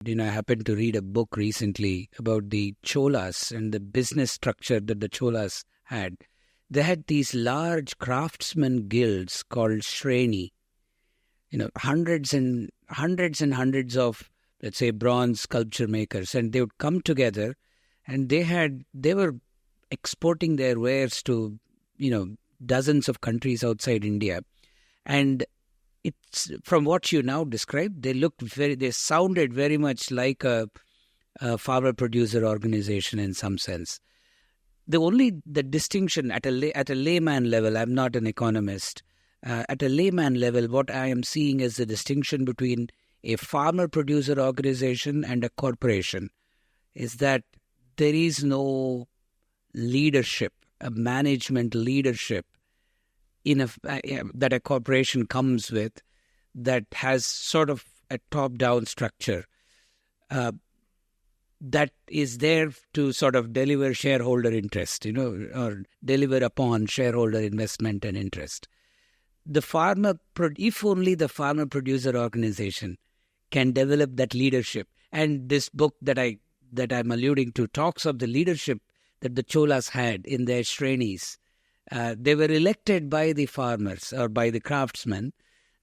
I happened to read a book recently about the Cholas and the business structure that the Cholas had. They had these large craftsmen guilds called Shreni. Hundreds and hundreds of, let's say, bronze sculpture makers, and they would come together, and they were exporting their wares to, dozens of countries outside India. And it's, from what you now described, they sounded very much like a farmer-producer organization in some sense. The distinction at a layman level, I'm not an economist, at a layman level, what I am seeing is the distinction between a farmer-producer organization and a corporation is that there is no leadership, a management leadership that a corporation comes with that has sort of a top-down structure that is there to sort of deliver shareholder interest, or deliver upon shareholder investment and interest. If only the farmer-producer organization can develop that leadership. And this book that I'm alluding to talks of the leadership that the Cholas had in their Shrenis. They were elected by the farmers or by the craftsmen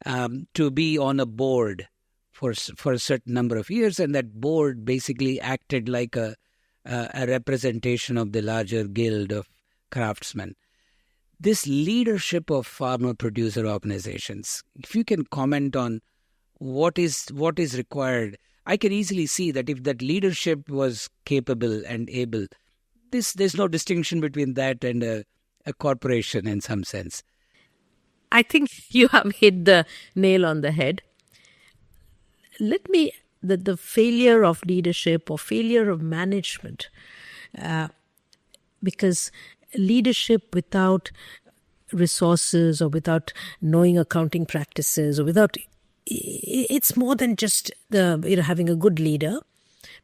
to be on a board for a certain number of years, and that board basically acted like a representation of the larger guild of craftsmen. This leadership of farmer-producer organizations, if you can comment on what is required, I can easily see that if that leadership was capable and able, there's no distinction between that and a corporation in some sense. I think you have hit the nail on the head. The failure of leadership or failure of management, because leadership without resources or without knowing accounting practices or it's more than just having a good leader.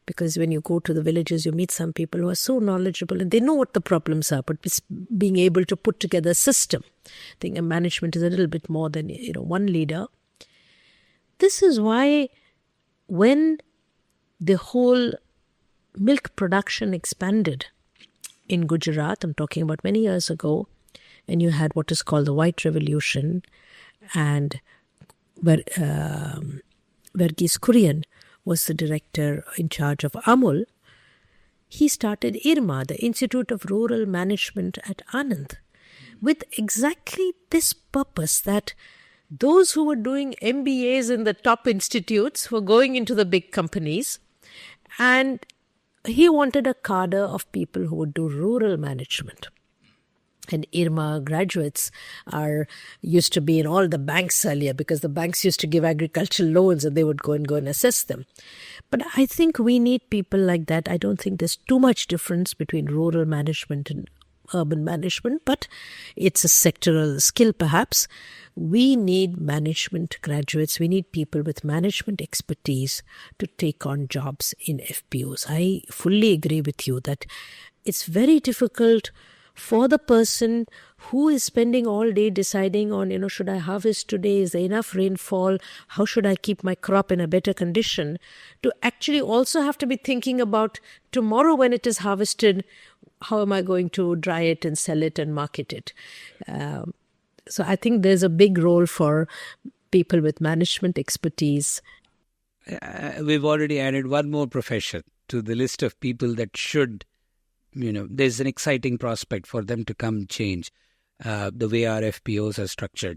Because when you go to the villages, you meet some people who are so knowledgeable and they know what the problems are, but it's being able to put together a system. I think management is a little bit more than one leader. This is why when the whole milk production expanded in Gujarat, I'm talking about many years ago, and you had what is called the White Revolution, and Verghese Kurian was the director in charge of Amul, he started IRMA, the Institute of Rural Management at Anand, with exactly this purpose, that those who were doing MBAs in the top institutes were going into the big companies, and he wanted a cadre of people who would do rural management. And IRMA graduates used to be in all the banks earlier, because the banks used to give agricultural loans and they would go and assess them. But I think we need people like that. I don't think there's too much difference between rural management and urban management, but it's a sectoral skill perhaps. We need management graduates. We need people with management expertise to take on jobs in FPOs. I fully agree with you that it's very difficult for the person who is spending all day deciding on, should I harvest today? Is there enough rainfall? How should I keep my crop in a better condition? To actually also have to be thinking about tomorrow when it is harvested, how am I going to dry it and sell it and market it? So I think there's a big role for people with management expertise. We've already added one more profession to the list of people that should, there's an exciting prospect for them to come change the way our FPOs are structured.